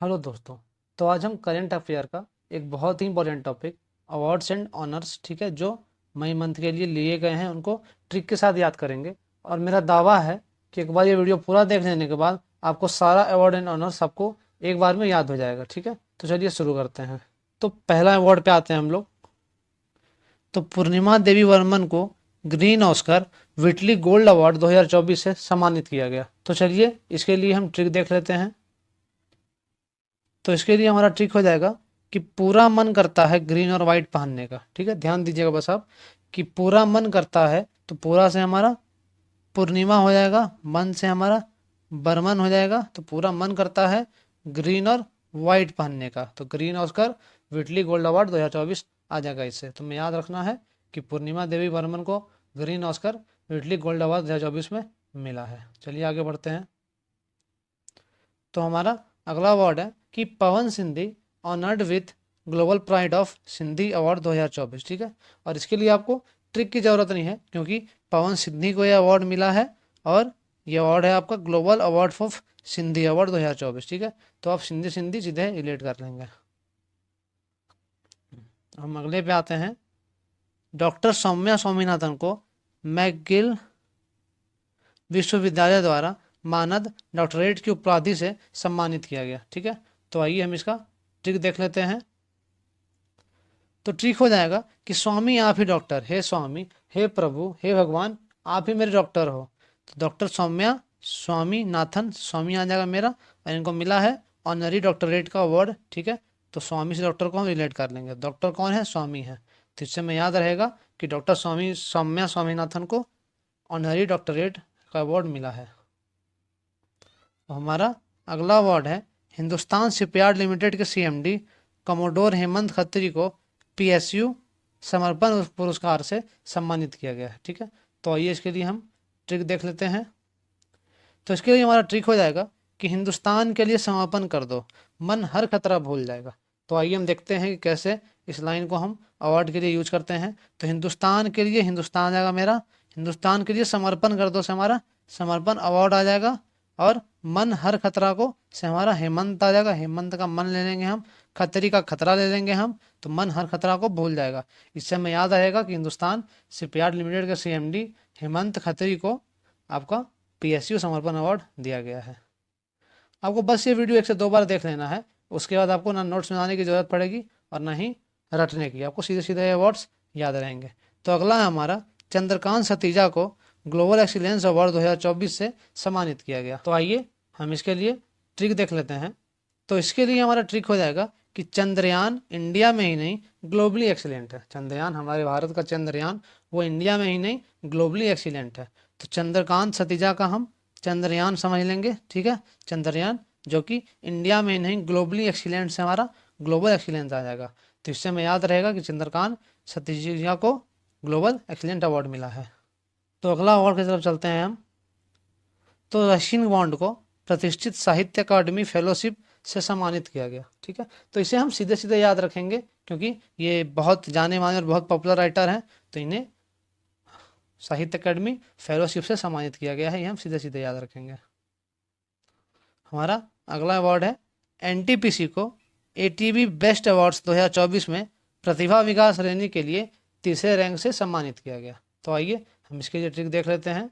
Hello दोस्तों। तो आज हम करेंट अफेयर का एक बहुत ही important topic awards and honours, ठीक है, जो मई मंथ के लिए लिए गए हैं उनको ट्रिक के साथ याद करेंगे। और मेरा दावा है कि एक बार ये वीडियो पूरा देख लेने के बाद आपको सारा अवार्ड एंड ऑनर्स आपको एक बार में याद हो जाएगा। ठीक है, तो चलिए शुरू करते हैं। तो पहला अवार्ड पे आते हैं हम लोग। तो पूर्णिमा देवी वर्मन को green Oscar Whitley Gold Award 2024 से सम्मानित किया गया। तो चलिए इसके लिए हम ट्रिक देख लेते हैं। तो इसके लिए हमारा ट्रिक हो जाएगा कि पूरा मन करता है ग्रीन और वाइट पहनने का। ठीक है, ध्यान दीजिएगा बस आप कि पूरा मन करता है, तो पूरा से हमारा पूर्णिमा हो जाएगा, मन से हमारा बर्मन हो जाएगा। तो पूरा मन करता है ग्रीन और वाइट पहनने का, तो green Oscar Whitley Gold Award 2024 आ जाएगा। इससे तुम्हें याद रखना है कि पूर्णिमा देवी बर्मन को green Oscar Whitley Gold Award 2024 में मिला है। चलिए आगे बढ़ते हैं। तो हमारा अगला अवार्ड है कि Pawan Sindhi honoured with global pride of Sindhi award 2024। ठीक है, और इसके लिए आपको ट्रिक की जरूरत नहीं है क्योंकि पवन सिंधी को यह अवार्ड मिला है और यह अवार्ड है आपका global award of Sindhi award 2024। ठीक है, तो आप सिंधी सिंधी सीधे रिलेट कर लेंगे। हम अगले पे आते हैं। डॉक्टर सौम्या स्वामीनाथन को मैकगिल विश्वविद्यालय द्वारा मानद डॉक्टरेट की उपाधि से सम्मानित किया गया। ठीक है, तो आइए हम इसका ट्रिक देख लेते हैं। तो ट्रिक हो जाएगा कि स्वामी आप ही डॉक्टर, हे स्वामी, हे प्रभु, हे भगवान, आप ही मेरे डॉक्टर हो। तो डॉक्टर सौम्या स्वामी नाथन, स्वामी आ जाएगा मेरा, और इनको मिला है ऑनरी डॉक्टरेट का अवार्ड। ठीक है, तो स्वामी से डॉक्टर को हम रिलेट कर लेंगे। डॉक्टर कौन है? स्वामी है। तो इससे हमें याद रहेगा कि डॉक्टर स्वामी सौम्या स्वामीनाथन को ऑनरी डॉक्टरेट का अवार्ड मिला है। तो हमारा अगला अवार्ड है हिंदुस्तान शिपयार्ड लिमिटेड के सीएमडी कमोडोर हेमंत खत्री को पीएसयू समर्पण पुरस्कार से सम्मानित किया गया है। ठीक है, तो आइए इसके लिए हम ट्रिक देख लेते हैं। तो इसके लिए हमारा ट्रिक हो जाएगा कि हिंदुस्तान के लिए समर्पण कर दो, मन हर खतरा भूल जाएगा। तो आइए हम देखते हैं कि कैसे इस लाइन को हम अवार्ड के लिए यूज करते हैं। तो हिंदुस्तान के लिए, हिंदुस्तान आ जाएगा मेरा, हिंदुस्तान के लिए समर्पण कर दो से हमारा समर्पण अवार्ड आ जाएगा। और मन हर खतरा को से हमारा हेमंत आ जाएगा, हेमंत का मन ले लेंगे हम, खतरी का खतरा ले लेंगे हम, तो मन हर खतरा को भूल जाएगा। इससे हमें याद आएगा कि हिंदुस्तान शिपयार्ड लिमिटेड के सीएमडी हेमंत खत्री को आपका पीएसयू समर्पण अवार्ड दिया गया है। आपको बस ये वीडियो 1 से 2 बार देख लेना है, उसके बाद आपको ना नोट्स बनाने की जरूरत पड़ेगी और ना ही रटने की, आपको सीधे सीधे अवार्ड्स याद रहेंगे। तो अगला है हमारा चंद्रकांत सतीजा को ग्लोबल एक्सीलेंस अवार्ड 2024 से सम्मानित किया गया। तो आइए हम इसके लिए ट्रिक देख लेते हैं। तो इसके लिए हमारा ट्रिक हो जाएगा कि चंद्रयान इंडिया में ही नहीं ग्लोबली एक्सीलेंट है। चंद्रयान हमारे भारत का चंद्रयान, वो इंडिया में ही नहीं ग्लोबली एक्सीलेंट है। तो चंद्रकांत सतीजा का हम चंद्रयान समझ लेंगे। ठीक है, चंद्रयान जो कि इंडिया में नहीं ग्लोबली एक्सीलेंट से हमारा ग्लोबल एक्सीलेंस आ जाएगा। तो इससे हमें याद रहेगा कि चंद्रकांत सतीजा को ग्लोबल एक्सीलेंट अवार्ड मिला है। तो अगला अवार्ड की तरफ चलते हैं हम। तो रशियन बॉन्ड को प्रतिष्ठित साहित्य अकादमी फेलोशिप से सम्मानित किया गया। ठीक है, तो इसे हम सीधे सीधे याद रखेंगे क्योंकि ये बहुत जाने माने और बहुत पॉपुलर राइटर हैं, तो इन्हें साहित्य अकादमी फेलोशिप से सम्मानित किया गया है, ये हम सीधे सीधे याद रखेंगे। हमारा अगला अवार्ड है एनटीपीसी को एटीबी बेस्ट अवार्ड्स 2024 में प्रतिभा विकास श्रेणी के लिए तीसरे रैंक से सम्मानित किया गया। तो आइए हम इसके लिए ट्रिक देख लेते हैं।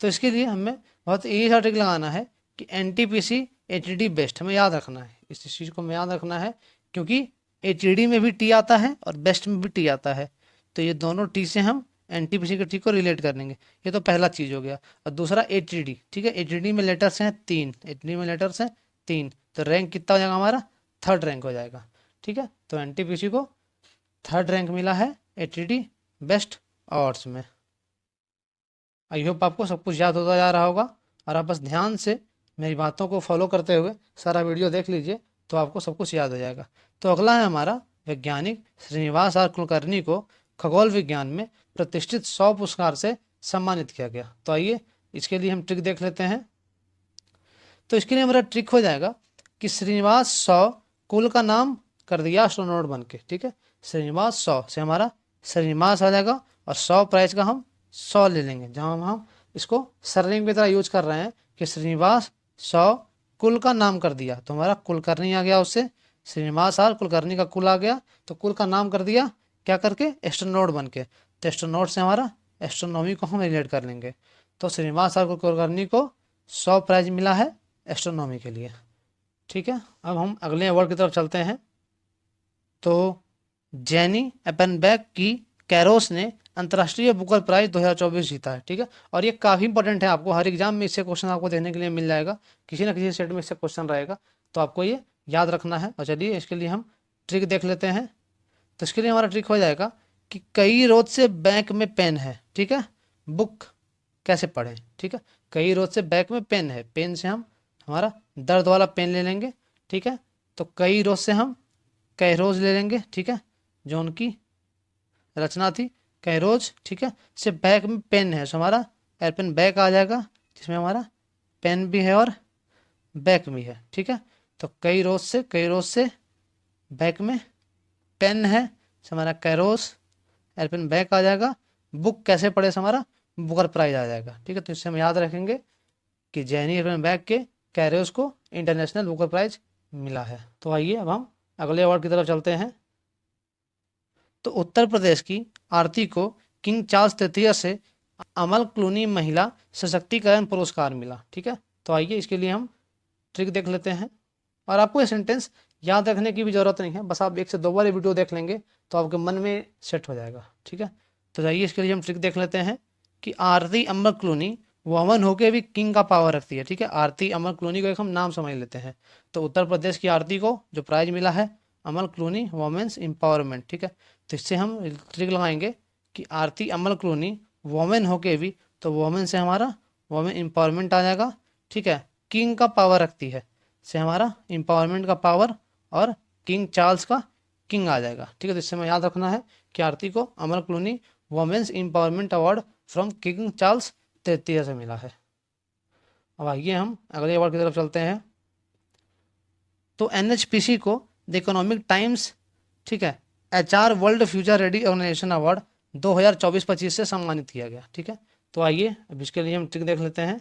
तो इसके लिए हमें बहुत ईजी सा ट्रिक लगाना है कि एनटीपीसी एचडी बेस्ट हमें याद रखना है। इस चीज़ को हमें याद रखना है क्योंकि एचडी में भी टी आता है और बेस्ट में भी टी आता है, तो ये दोनों टी से हम एनटीपीसी के टी को रिलेट कर लेंगे। ये तो पहला चीज़ हो गया। और दूसरा एचडी, ठीक है, एचडी में लेटर्स हैं 3, एचडी में लेटर्स हैं 3, तो रैंक कितना हो जाएगा हमारा? 3rd रैंक हो जाएगा। ठीक है, तो एनटीपीसी को 3rd रैंक मिला है एचडी बेस्ट अवार्ड्स में। आई होप आपको सब कुछ याद होता जा रहा होगा और आप बस ध्यान से मेरी बातों को फॉलो करते हुए सारा वीडियो देख लीजिए तो आपको सब कुछ याद हो जाएगा। तो अगला है हमारा वैज्ञानिक श्रीनिवास आर कुलकर्णी को खगोल विज्ञान में प्रतिष्ठित 100 पुरस्कार से सम्मानित किया गया। तो आइए इसके लिए हम ट्रिक देख लेते हैं। तो इसके लिए हमारा ट्रिक हो जाएगा कि श्रीनिवास 100 कुल का नाम कर दिया एस्ट्रोनॉट बन के। ठीक है, श्रीनिवास 100 से हमारा श्रीनिवास आ जाएगा और 100 प्राइस का हम 100 ले लेंगे, जहाँ हम इसको सरनेम की तरह यूज कर रहे हैं कि श्रीनिवास 100 कुल का नाम कर दिया, तो हमारा कुलकर्णी आ गया, उससे श्रीनिवास आर कुलकर्णी का कुल आ गया, तो कुल का नाम कर दिया क्या करके, एस्ट्रोनॉट बन के। तो एस्ट्रोनॉट से हमारा एस्ट्रोनॉमी को हम रिलेट कर लेंगे। तो श्रीनिवास आर कुलकर्णी को 100 प्राइज मिला है एस्ट्रोनॉमी के लिए। ठीक है, अब हम अगले अवार्ड की तरफ चलते हैं। तो जेनी एपनबैक की कैरोस ने अंतर्राष्ट्रीय बुकर प्राइज 2024 जीता है। ठीक है, और ये काफ़ी इंपॉर्टेंट है, आपको हर एग्जाम में इससे क्वेश्चन आपको देखने के लिए मिल जाएगा, किसी ना किसी सेट में इससे क्वेश्चन रहेगा, तो आपको ये याद रखना है। और चलिए इसके लिए हम ट्रिक देख लेते हैं। तो इसके लिए हमारा ट्रिक हो जाएगा कि कई रोज से बैक में पेन है। ठीक है, बुक कैसे पढ़ें। ठीक है, कई रोज से बैक में पेन है, पेन से हम हमारा दर्द वाला पेन ले लेंगे। ठीक है, तो कई रोज से हम कैरोज ले लेंगे। ठीक है, जो उनकी रचना थी कैरोज। ठीक है, से बैक में पेन है, सो हमारा एयरपेन बैक आ जाएगा, जिसमें हमारा पेन भी है और बैक भी है। ठीक है, तो कई रोज से बैक में पेन है, से हमारा कैरोस एयरपेन बैक आ जाएगा। बुक कैसे पढ़े, से हमारा बुकर प्राइज आ जाएगा। ठीक है, तो इससे हम याद रखेंगे कि जैनी एयरपेन बैक के कैरोस को इंटरनेशनल बुकर प्राइज मिला है। तो आइए अब हम अगले अवार्ड की तरफ चलते हैं। तो उत्तर प्रदेश की आरती को किंग चार्ल्स तृतीय से अमल क्लूनी महिला सशक्तिकरण पुरस्कार मिला। ठीक है, तो आइए इसके लिए हम ट्रिक देख लेते हैं। और आपको ये सेंटेंस याद रखने की भी ज़रूरत नहीं है, बस आप 1 से 2 बार वीडियो देख लेंगे तो आपके मन में सेट हो जाएगा। ठीक है, तो जाइए इसके लिए हम ट्रिक देख लेते हैं कि आरती अमर क्लूनी वुमन होके भी किंग का पावर रखती है। ठीक है, आरती अमर क्लूनी को एक हम नाम समझ लेते हैं। तो उत्तर प्रदेश की आरती को जो प्राइज मिला है अमर क्लूनी वुमेन्स एम्पावरमेंट। ठीक है, तो इससे हम ट्रिक लगाएंगे कि आरती अमर क्लूनी वुमेन होके भी, तो वुमेन से हमारा वुमेन एम्पावरमेंट आ जाएगा। ठीक है, किंग का पावर रखती है, से हमारा एम्पावरमेंट का पावर, और किंग चार्ल्स का किंग आ जाएगा। ठीक है, तो इससे हमें याद रखना है कि आरती को Amal Clooney women's empowerment award from King Charles तृतीय से मिला है। अब आइए हम अगले अवार्ड की तरफ चलते हैं। तो एनएचपीसी को द इकोनॉमिक टाइम्स, ठीक है, HR World Future Ready Organization Award 2024-25 से सम्मानित किया गया। ठीक है, तो आइए अब इसके लिए हम ट्रिक देख लेते हैं।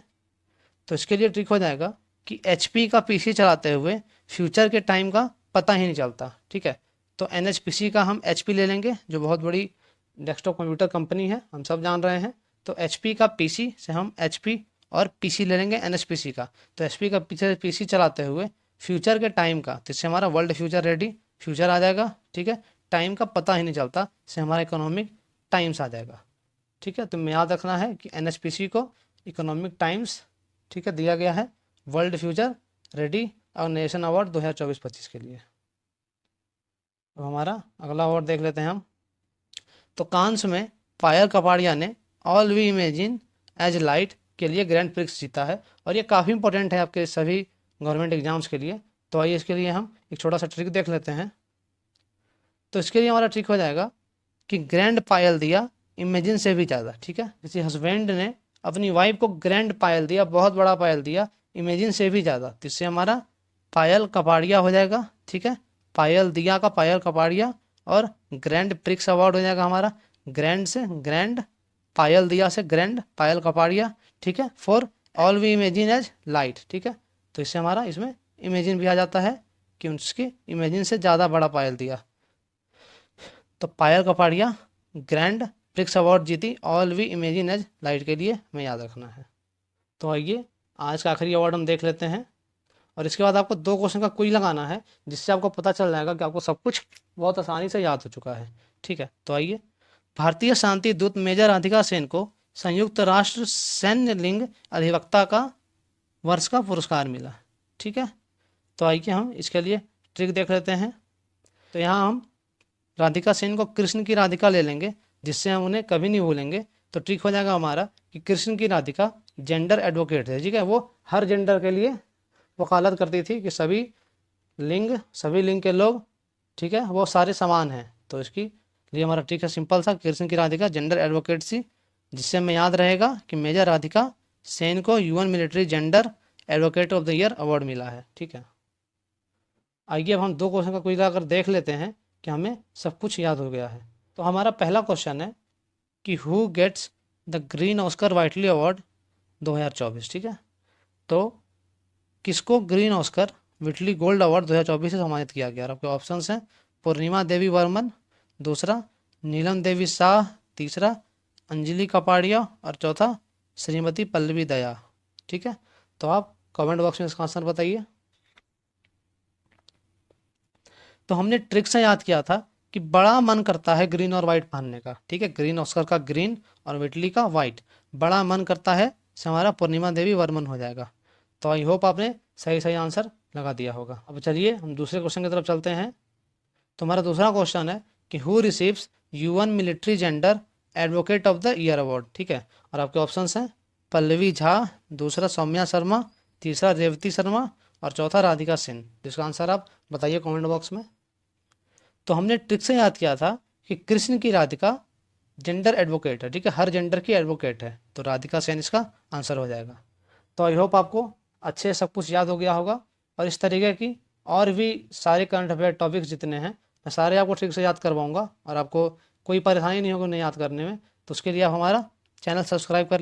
तो इसके लिए ट्रिक हो जाएगा कि एचपी का पीसी चलाते हुए फ्यूचर के टाइम का पता ही नहीं चलता। ठीक है, तो एनएचपीसी का हम एचपी ले लेंगे, जो बहुत बड़ी डेस्कटॉप कंप्यूटर कंपनी है, हम सब जान रहे हैं। तो एचपी का पीसी से हम एचपी और पीसी ले लेंगे एनएचपीसी का। तो एचपी का पीसी चलाते हुए फ्यूचर के टाइम का, तो इससे हमारा वर्ल्ड फ्यूचर रेडी फ्यूचर आ जाएगा। ठीक है, टाइम का पता ही नहीं चलता, इससे हमारा इकोनॉमिक टाइम्स आ जाएगा। ठीक है, तो मैं याद रखना है कि एनएचपीसी को इकोनॉमिक टाइम्स, ठीक है, दिया गया है World Future Ready Organization Award 2024-25 के लिए। अब हमारा अगला अवार्ड देख लेते हैं हम। तो कांस में पायल कपाड़िया ने All We Imagine as Light के लिए ग्रैंड प्रिक्स जीता है, और ये काफ़ी इंपॉर्टेंट है आपके सभी गवर्नमेंट एग्जाम्स के लिए। तो आइए इसके लिए हम एक छोटा सा ट्रिक देख लेते हैं। तो इसके लिए हमारा ट्रिक हो जाएगा कि ग्रैंड पायल दिया इमेजिन से भी ज़्यादा। ठीक है, किसी हस्बैंड ने अपनी वाइफ को ग्रैंड पायल दिया, बहुत बड़ा पायल दिया, इमेजिन से भी ज़्यादा, तो इससे हमारा पायल कपाड़िया हो जाएगा। ठीक है, पायल दिया का पायल कपाड़िया, और ग्रैंड प्रिक्स अवार्ड हो जाएगा हमारा ग्रैंड से ग्रैंड, पायल दिया से ग्रैंड पायल कपाड़िया। ठीक है, for All We Imagine as Light. ठीक है, तो इससे हमारा इसमें इमेजिन भी आ जाता है कि उसकी इमेजिन से ज़्यादा बड़ा पायल दिया। तो Payal Kapadia Grand Prix award जीती All We Imagine as Light के लिए, हमें याद रखना है। तो आइए आज का आखिरी अवार्ड हम देख लेते हैं, और इसके बाद आपको 2 क्वेश्चन का क्विज लगाना है, जिससे आपको पता चल जाएगा कि आपको सब कुछ बहुत आसानी से याद हो चुका है। ठीक है, तो आइए। भारतीय शांति दूत मेजर राधिका सेन को संयुक्त राष्ट्र सैन्य लिंग अधिवक्ता का वर्ष का पुरस्कार मिला। ठीक है, तो आइए हम इसके लिए ट्रिक देख लेते हैं। तो यहाँ हम राधिका सेन को कृष्ण की राधिका ले लेंगे, जिससे हम उन्हें कभी नहीं भूलेंगे। तो ट्रिक हो जाएगा हमारा कि कृष्ण की राधिका जेंडर एडवोकेट है। ठीक है, वो हर जेंडर के लिए वकालत करती थी कि सभी लिंग के लोग, ठीक है, वो सारे समान हैं। तो इसकी लिए हमारा ट्रिक है सिंपल सा, कृष्ण की राधिका जेंडर एडवोकेट्सी, जिससे हमें याद रहेगा कि मेजर राधिका सेन को UN military gender advocate of the year award मिला है। ठीक है, आइए अब हम 2 क्वेश्चन का क्विज कर देख लेते हैं कि हमें सब कुछ याद हो गया है। तो हमारा पहला क्वेश्चन है कि who gets the Green Oscar Whitley Award 2024। ठीक है, तो किसको Green Oscar Whitley Gold Award 2024 से सम्मानित किया गया? और आपके ऑप्शंस हैं पूर्णिमा देवी वर्मन, दूसरा नीलम देवी शाह, तीसरा अंजलि कपाड़िया और चौथा श्रीमती पल्लवी दया। ठीक है, तो आप कमेंट बॉक्स में इसका आंसर बताइए। तो हमने ट्रिक से याद किया था कि बड़ा मन करता है ग्रीन और वाइट पहनने का। ठीक है, ग्रीन ऑस्कर का ग्रीन और विटली का वाइट, बड़ा मन करता है से हमारा पूर्णिमा देवी वर्मन हो जाएगा। तो आई होप आपने सही सही आंसर लगा दिया होगा। अब चलिए हम दूसरे क्वेश्चन की तरफ चलते हैं। तो हमारा दूसरा क्वेश्चन है कि who receives UN military gender advocate of the year award. ठीक है, और आपके ऑप्शंस हैं पल्लवी झा, दूसरा सौम्या शर्मा, तीसरा रेवती शर्मा और चौथा राधिका सिंह। जिसका आंसर आप बताइए कमेंट बॉक्स में। तो हमने ट्रिक से याद किया था कि कृष्ण की राधिका जेंडर एडवोकेट है। ठीक है, हर जेंडर की एडवोकेट है, तो राधिका सेन इसका आंसर हो जाएगा। तो आई होप आपको अच्छे सब कुछ याद हो गया होगा, और इस तरीके की और भी सारे करंट अफेयर टॉपिक्स जितने हैं मैं सारे आपको ट्रिक से याद करवाऊंगा, और आपको कोई परेशानी नहीं होगी उन्हें याद करने में। तो उसके लिए आप हमारा चैनल सब्सक्राइब कर